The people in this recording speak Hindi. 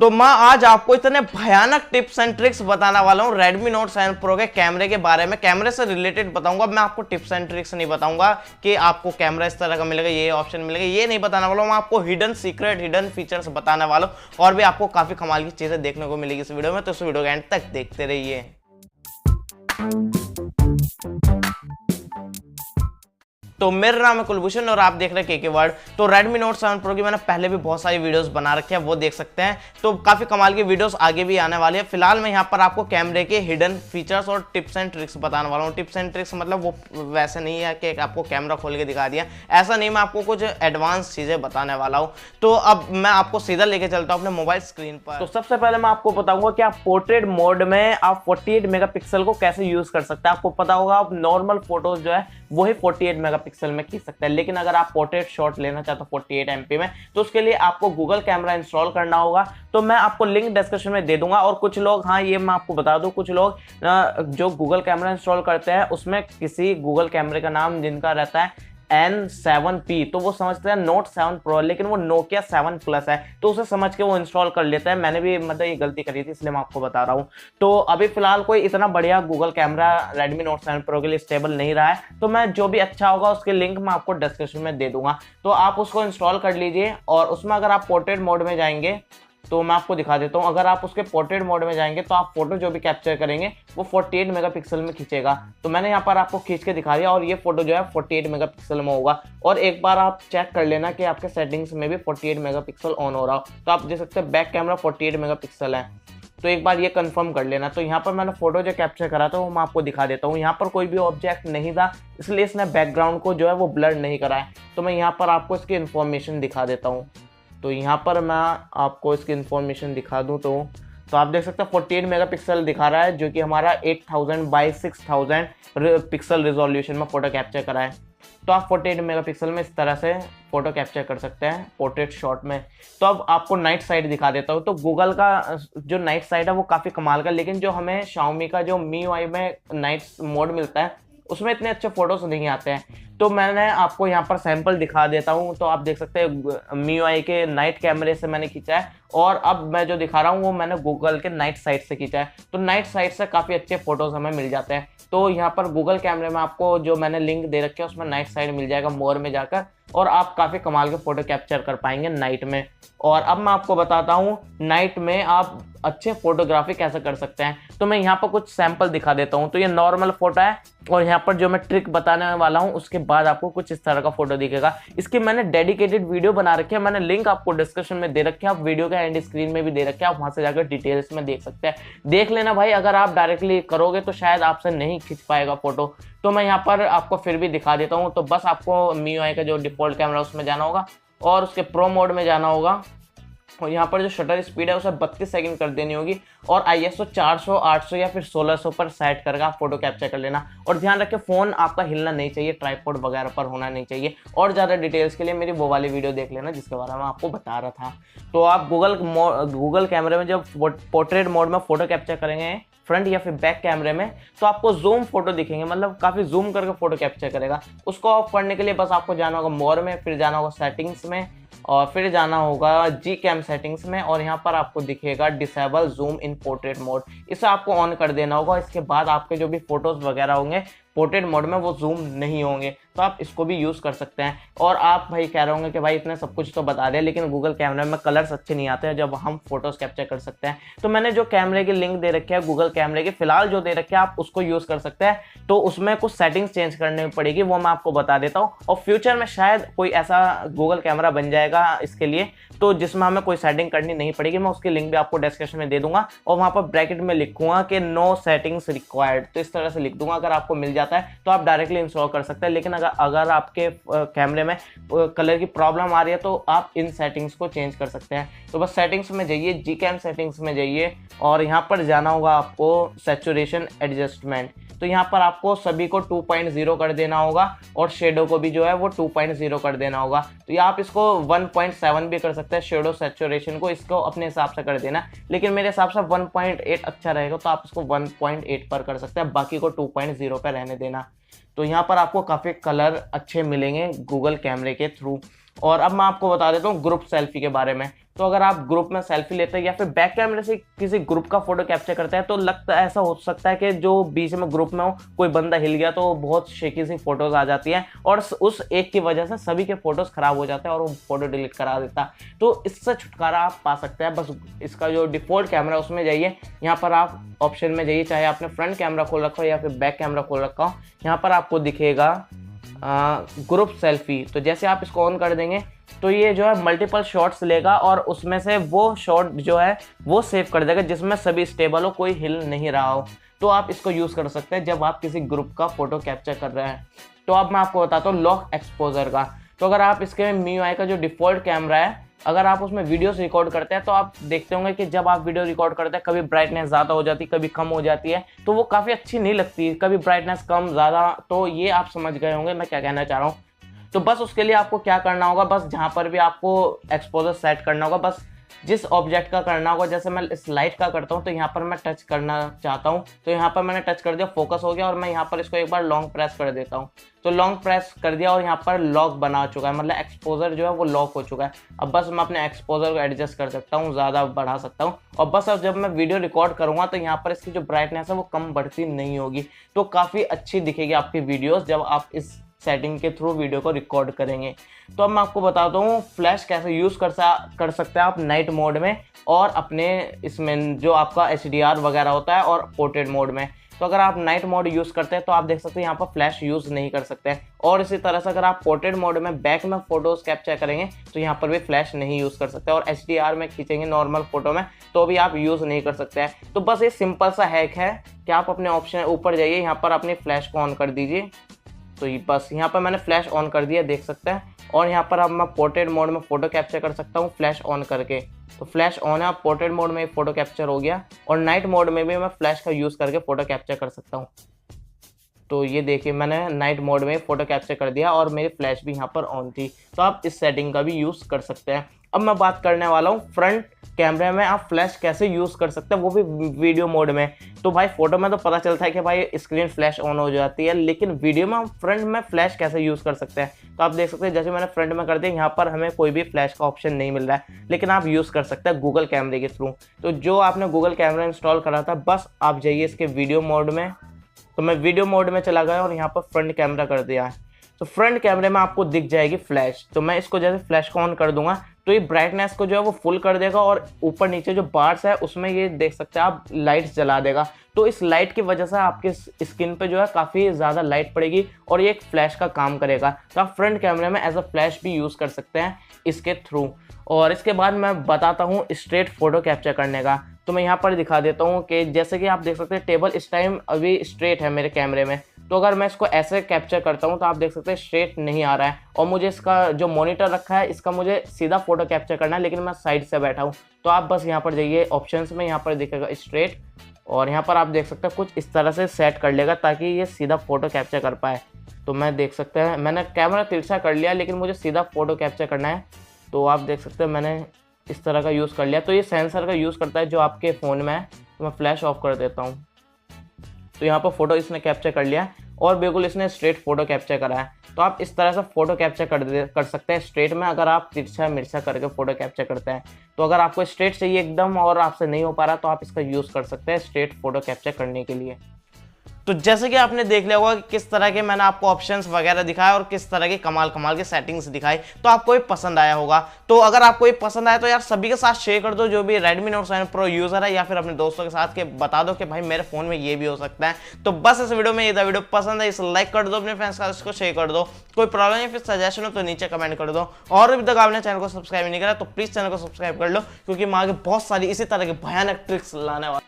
तो मैं आज आपको इतने भयानक टिप्स एंड ट्रिक्स बताने वाला हूँ Redmi Note 7 Pro के कैमरे के बारे में। कैमरे से रिलेटेड बताऊंगा मैं आपको, टिप्स एंड ट्रिक्स नहीं बताऊंगा कि आपको कैमरा इस तरह का मिलेगा, ये ऑप्शन मिलेगा, ये नहीं बताने वाला हूँ। मैं आपको हिडन सीक्रेट, हिडन फीचर्स बताने वाला हूँ और भी आपको काफी कमाल की चीजें देखने को मिलेगी इस वीडियो में। तो इस वीडियो के एंड तक देखते रहिए। तो मेरा नाम है कुलभूषण और आप देख रहे हैं के वर्ड। तो Redmi Note 7 Pro की मैंने पहले भी बहुत सारी वीडियोस बना रखी है, वो देख सकते हैं। तो काफी कमाल की वीडियोस आगे भी आने वाली है। फिलहाल मैं यहाँ पर आपको कैमरे के हिडन फीचर्स और टिप्स एंड ट्रिक्स बताने वाला हूँ। टिप्स एंड ट्रिक्स मतलब वो वैसे नहीं है कि आपको कैमरा खोल के दिखा दिया, ऐसा नहीं। मैं आपको कुछ एडवांस चीजें बताने वाला हूँ। तो अब मैं आपको सीधा लेके चलता हूँ अपने मोबाइल स्क्रीन पर। तो सबसे पहले मैं आपको बताऊंगा कि आप पोर्ट्रेट मोड में आप 48 मेगापिक्सल को कैसे यूज कर सकते हैं। आपको पता होगा आप नॉर्मल फोटोज जो है वही 48 मेगापिक्सल में खींच सकते हैं, लेकिन अगर आप पोर्ट्रेट शॉट लेना चाहते हो 48 MP में, तो उसके लिए आपको गूगल कैमरा इंस्टॉल करना होगा। तो मैं आपको लिंक डिस्क्रिप्शन में दे दूंगा। और कुछ लोग, हाँ ये मैं आपको बता दूं, कुछ लोग जो गूगल कैमरा इंस्टॉल करते हैं उसमें किसी गूगल कैमरे का नाम जिनका रहता है N7P, तो वो समझते हैं Note 7 Pro, लेकिन वो Nokia 7 Plus है, तो उसे समझ के वो इंस्टॉल कर लेते हैं। मैंने भी मतलब ये गलती करी थी, इसलिए मैं आपको बता रहा हूँ। तो अभी फिलहाल कोई इतना बढ़िया Google camera Redmi Note 7 Pro के लिए स्टेबल नहीं रहा है, तो मैं जो भी अच्छा होगा उसके लिंक मैं आपको डिस्क्रिप्शन में दे दूंगा। तो आप उसको इंस्टॉल कर लीजिए। और उसमें अगर आप पोर्ट्रेट मोड में जाएंगे तो मैं आपको दिखा देता हूँ। अगर आप उसके पोर्ट्रेट मोड में जाएंगे तो आप फोटो जो भी कैप्चर करेंगे वो 48 मेगापिक्सल में खींचेगा। तो मैंने यहाँ पर आपको खींच के दिखा दिया और ये फोटो जो है 48 मेगापिक्सल में होगा। और एक बार आप चेक कर लेना कि आपके सेटिंग्स में भी 48 मेगापिक्सल ऑन हो रहा हो। तो आप देख सकते हैं बैक कैमरा 48 मेगापिक्सल है, तो एक बार ये कंफर्म कर लेना। तो यहाँ पर मैंने फोटो जो कैप्चर करा था वो मैं आपको दिखा देता हूँ। यहाँ पर कोई भी ऑब्जेक्ट नहीं था, इसलिए इसने बैकग्राउंड को जो है वो ब्लर नहीं करा है। तो मैं यहाँ पर आपको इसकी इन्फॉर्मेशन दिखा देता हूँ। तो यहाँ पर मैं आपको इसकी इन्फॉर्मेशन दिखा दूँ तो आप देख सकते हैं 48 मेगापिक्सल दिखा रहा है, जो कि हमारा 8000 बाई 6000 पिक्सल रिजोल्यूशन में फ़ोटो कैप्चर करा है। तो आप 48 मेगापिक्सल में इस तरह से फ़ोटो कैप्चर कर सकते हैं पोर्ट्रेट शॉट में। तो अब आपको नाइट साइड दिखा देता हूँ। तो गूगल का जो नाइट साइड है वो काफ़ी कमाल का, लेकिन जो हमें Xiaomi का जो MIUI में नाइट मोड मिलता है उसमें इतने अच्छे फोटोज नहीं आते हैं। तो मैंने आपको यहाँ पर सैंपल दिखा देता हूँ। तो आप देख सकते हैं MIUI के नाइट कैमरे से मैंने खींचा है, और अब मैं जो दिखा रहा हूँ वो मैंने गूगल के नाइट साइट से खींचा है। तो नाइट साइट से काफ़ी अच्छे फोटोज हमें मिल जाते हैं। तो यहाँ पर गूगल कैमरे में आपको जो मैंने लिंक दे रखे है उसमें नाइट साइट मिल जाएगा मोर में जाकर, और आप काफ़ी कमाल के फोटो कैप्चर कर पाएंगे नाइट में। और अब मैं आपको बताता हूँ नाइट में आप अच्छे फोटोग्राफी कैसे कर सकते हैं। तो मैं यहाँ पर कुछ सैंपल दिखा देता हूँ। तो ये नॉर्मल फोटो है, और यहाँ पर जो मैं ट्रिक बताने वाला हूँ उसके बाद आपको कुछ इस तरह का फोटो दिखेगा। इसकी मैंने डेडिकेटेड वीडियो बना रखी है, मैंने लिंक आपको डिस्क्रिप्शन में दे रखे है, आप वीडियो के एंड स्क्रीन में भी दे रखे हैं, आप वहां से जाकर डिटेल्स में देख सकते हैं। देख लेना भाई, अगर आप डायरेक्टली करोगे तो शायद आपसे नहीं खींच पाएगा फोटो। तो मैं यहाँ पर आपको फिर भी दिखा देता हूँ। तो बस आपको MIUI का जो डिफॉल्ट कैमरा उसमें जाना होगा और उसके प्रो मोड में जाना होगा, और यहाँ पर जो शटर स्पीड है उसे 32 सेकंड कर देनी होगी, और ISO 400, 800 या फिर 1600 पर सेट करके आप फोटो कैप्चर कर लेना। और ध्यान रखें फ़ोन आपका हिलना नहीं चाहिए, ट्राइपॉड वगैरह पर होना नहीं चाहिए। और ज़्यादा डिटेल्स के लिए मेरी वो वाली वीडियो देख लेना जिसके बारे में आपको बता रहा था। तो आप गूगल कैमरे में जब पोर्ट्रेट मोड में फ़ोटो कैप्चर करेंगे फ्रंट या फिर बैक कैमरे में, तो आपको जूम फोटो दिखेंगे, मतलब काफ़ी जूम करके फोटो कैप्चर करेगा। उसको ऑफ करने के लिए बस आपको जाना होगा मोर में, फिर जाना होगा सेटिंग्स में, और फिर जाना होगा Gcam सेटिंग्स में, और यहाँ पर आपको दिखेगा disable zoom in portrait mode, इसे आपको ऑन कर देना होगा। इसके बाद आपके जो भी फोटोज़ वगैरह होंगे पोर्ट्रेट मोड में वो जूम नहीं होंगे, तो आप इसको भी यूज़ कर सकते हैं। और आप भाई कह रहे होंगे कि भाई इतने सब कुछ तो बता दिया, लेकिन गूगल कैमरे में कलर्स अच्छे नहीं आते हैं जब हम फोटोज़ कैप्चर कर सकते हैं। तो मैंने जो कैमरे की लिंक दे रखी है गूगल कैमरे की, फिलहाल जो दे रखे है आप उसको यूज़ कर सकते हैं। तो उसमें कुछ सेटिंग्स चेंज करनी पड़ेगी, वो मैं आपको बता देता हूँ। और फ्यूचर में शायद कोई ऐसा गूगल कैमरा बन जाएगा इसके लिए, तो जिसमें हमें कोई सेटिंग करनी नहीं पड़ेगी। मैं उसकी लिंक भी आपको डिस्क्रिप्शन में दे दूंगा, और वहाँ पर ब्रैकेट में लिखूंगा कि नो सेटिंग्स रिक्वायर्ड, तो इस तरह से लिख दूंगा। अगर आपको मिल जाता है तो आप डायरेक्टली इंस्टॉल कर सकते हैं। लेकिन अगर आपके कैमरे में कलर की प्रॉब्लम आ रही है तो आप इन सेटिंग्स को चेंज कर सकते हैं। तो बस सेटिंग्स में जाइए, Gcam सेटिंग्स में जाइए, और यहाँ पर जाना होगा आपको सैचुरेशन एडजस्टमेंट। तो यहाँ पर आपको सभी को 2.0 कर देना होगा, और शेडो को भी जो है वो 2.0 कर देना होगा। तो ये आप इसको 1.7 भी कर सकते हैं, शेडो सैचुरेशन को इसको अपने हिसाब से कर देना, लेकिन मेरे हिसाब से 1.8 अच्छा रहेगा, तो आप इसको 1.8 पर कर सकते हैं, बाकी को 2.0 पर रहने देना। तो यहाँ पर आपको काफ़ी कलर अच्छे मिलेंगे गूगल कैमरे के थ्रू। और अब मैं आपको बता देता हूँ ग्रुप सेल्फी के बारे में। तो अगर आप ग्रुप में सेल्फी लेते हैं या फिर बैक कैमरे से किसी ग्रुप का फोटो कैप्चर करते हैं तो लगता ऐसा हो सकता है कि जो बीच में ग्रुप में हो कोई बंदा हिल गया तो बहुत शेकी सी फोटोज आ जाती हैं और उस एक की वजह से सभी के फोटोज खराब हो जाते हैं और वो फोटो डिलीट करा देता है। तो इससे छुटकारा आप पा सकते हैं। बस इसका जो डिफॉल्ट कैमरा है उसमें जाइए, यहाँ पर आप ऑप्शन में जाइए, चाहे आपने फ्रंट कैमरा खोल रखा हो या फिर बैक कैमरा खोल रखा हो, यहाँ पर आपको दिखेगा ग्रुप सेल्फी। तो जैसे आप इसको ऑन कर देंगे तो ये जो है मल्टीपल शॉट्स लेगा और उसमें से वो शॉट जो है वो सेव कर देगा जिसमें सभी स्टेबल हो, कोई हिल नहीं रहा हो। तो आप इसको यूज़ कर सकते हैं जब आप किसी ग्रुप का फोटो कैप्चर कर रहे हैं। तो अब मैं आपको बताता हूँ लॉक एक्सपोजर का। तो अगर आप इसके MIUI का जो डिफ़ॉल्ट कैमरा है, अगर आप उसमें वीडियोस रिकॉर्ड करते हैं तो आप देखते होंगे कि जब आप वीडियो रिकॉर्ड करते हैं कभी ब्राइटनेस ज़्यादा हो जाती है, कभी कम हो जाती है, तो वो काफ़ी अच्छी नहीं लगती, कभी ब्राइटनेस कम ज़्यादा। तो ये आप समझ गए होंगे मैं क्या कहना चाह रहा हूँ। तो बस उसके लिए आपको क्या करना होगा, बस जहाँ पर भी आपको एक्सपोजर सेट करना होगा, बस जिस ऑब्जेक्ट का करना होगा, जैसे मैं इस लाइट का करता हूँ तो यहाँ पर मैं टच करना चाहता हूँ, तो यहाँ पर मैंने टच कर दिया, फोकस हो गया और मैं यहाँ पर इसको एक बार लॉन्ग प्रेस कर देता हूँ। तो लॉन्ग प्रेस कर दिया और यहाँ पर लॉक बना चुका है, मतलब एक्सपोजर जो है वो लॉक हो चुका है। अब बस मैं अपने एक्सपोजर को एडजस्ट कर सकता हूँ, ज़्यादा बढ़ा सकता हूँ और बस अब जब मैं वीडियो रिकॉर्ड करूँगा तो यहाँ पर इसकी जो ब्राइटनेस है वो कम बढ़ती नहीं होगी, तो काफ़ी अच्छी दिखेगी आपकी वीडियोज़ जब आप इस सेटिंग के थ्रू वीडियो को रिकॉर्ड करेंगे। तो अब मैं आपको बताता हूँ फ्लैश कैसे यूज़ कर सकते हैं आप नाइट मोड में और अपने इसमें जो आपका HDR वगैरह होता है और पोर्ट्रेट मोड में। तो अगर आप नाइट मोड यूज़ करते हैं तो आप देख सकते हैं यहाँ पर फ्लैश यूज़ नहीं कर सकते हैं, और इसी तरह से अगर आप पोर्ट्रेट मोड में बैक में फोटोज़ कैप्चर करेंगे तो यहाँ पर भी फ्लैश नहीं यूज़ कर सकते, और HDR में खींचेंगे नॉर्मल फोटो में तो भी आप यूज़ नहीं कर सकते हैं। तो बस ये सिंपल सा हैक है कि आप अपने ऑप्शन ऊपर जाइए, यहाँ पर अपनी फ्लैश को ऑन कर दीजिए। तो ये बस यहाँ पर मैंने फ्लैश ऑन कर दिया, देख सकते हैं, और यहाँ पर अब मैं पोर्ट्रेट मोड में फ़ोटो कैप्चर कर सकता हूँ फ्लैश ऑन करके। तो फ्लैश ऑन है, अब पोर्ट्रेट मोड में फ़ोटो कैप्चर हो गया, और नाइट मोड में भी मैं फ्लैश का यूज़ करके फ़ोटो कैप्चर कर सकता हूँ। तो ये देखिए मैंने नाइट मोड में फ़ोटो कैप्चर कर दिया और मेरी फ्लैश भी यहाँ पर ऑन थी। तो आप इस सेटिंग का भी यूज़ कर सकते हैं। अब मैं बात करने वाला हूँ फ्रंट कैमरे में आप फ्लैश कैसे यूज़ कर सकते हैं, वो भी वीडियो मोड में। तो भाई फोटो में तो पता चलता है कि भाई स्क्रीन फ्लैश ऑन हो जाती है, लेकिन वीडियो में हम फ्रंट में फ्लैश कैसे यूज़ कर सकते हैं। तो आप देख सकते हैं जैसे मैंने फ्रंट में कर दिया, यहाँ पर हमें कोई भी फ्लैश का ऑप्शन नहीं मिल रहा है, लेकिन आप यूज़ कर सकते हैं गूगल कैमरे के थ्रू। तो जो आपने गूगल कैमरा इंस्टॉल करा था, बस आप जाइए इसके वीडियो मोड में। तो मैं वीडियो मोड में चला गया और यहाँ पर फ्रंट कैमरा कर दिया है। तो फ्रंट कैमरे में आपको दिख जाएगी फ्लैश। तो मैं इसको जैसे फ्लैश को ऑन कर दूंगा तो ये ब्राइटनेस को जो है वो फुल कर देगा, और ऊपर नीचे जो बार्स है उसमें ये देख सकते हैं आप लाइट्स जला देगा। तो इस लाइट की वजह से आपके स्किन पे जो है काफ़ी ज़्यादा लाइट पड़ेगी और ये एक फ्लैश का काम करेगा। तो आप फ्रंट कैमरे में एज अ फ्लैश भी यूज़ कर सकते हैं इसके थ्रू। और इसके बाद मैं बताता हूँ स्ट्रेट फोटो कैप्चर करने का। तो मैं यहाँ पर दिखा देता हूँ कि जैसे कि आप देख सकते हैं टेबल इस टाइम अभी स्ट्रेट है मेरे कैमरे में। तो अगर मैं इसको ऐसे कैप्चर करता हूँ तो आप देख सकते हैं स्ट्रेट नहीं आ रहा है, और मुझे इसका जो मॉनिटर रखा है इसका मुझे सीधा फोटो कैप्चर करना है, लेकिन मैं साइड से बैठा हूँ। तो आप बस यहाँ पर जाइए ऑप्शंस में, यहाँ पर दिखेगा स्ट्रेट, और यहाँ पर आप देख सकते हैं कुछ इस तरह से सेट कर लेगा ताकि ये सीधा फोटो कैप्चर कर पाए। तो मैं देख सकते हैं मैंने कैमरा तिरछा कर लिया, लेकिन मुझे सीधा फोटो कैप्चर करना है। तो आप देख सकते हैं मैंने इस तरह का यूज़ कर लिया। तो ये सेंसर का यूज़ करता है जो आपके फ़ोन में है। तो मैं फ्लैश ऑफ कर देता हूँ। तो यहाँ पर फोटो इसने कैप्चर कर लिया और बिल्कुल इसने स्ट्रेट फोटो कैप्चर करा है। तो आप इस तरह से फोटो कैप्चर कर सकते हैं स्ट्रेट में, अगर आप तिरछा मिर्चा करके फोटो कैप्चर करते हैं। तो अगर आपको स्ट्रेट चाहिए एकदम और आपसे नहीं हो पा रहा तो आप इसका यूज़ कर सकते हैं स्ट्रेट फोटो कैप्चर करने के लिए। तो जैसे कि आपने देख लिया होगा कि किस तरह के मैंने आपको ऑप्शंस वगैरह दिखाए और किस तरह के कमाल के सेटिंग्स दिखाई, तो आपको ये पसंद आया होगा। तो अगर आपको ये पसंद आया तो यार सभी के साथ शेयर कर दो, जो भी Redmi Note 7 Pro यूजर है, या फिर अपने दोस्तों के साथ के बता दो कि भाई मेरे फोन में ये भी हो सकता है। तो बस इस वीडियो में ये था, वीडियो पसंद है इसे लाइक कर दो, अपने फ्रेंड्स का इसको शेयर कर दो। कोई प्रॉब्लम या फिर सजेशन हो तो नीचे कमेंट कर दो, और अभी तक आपने चैनल को सब्सक्राइब नहीं करा तो प्लीज चैनल को सब्सक्राइब कर लो, क्योंकि मैं आगे बहुत सारी इसी तरह की भयानक ट्रिक्स लाने वाला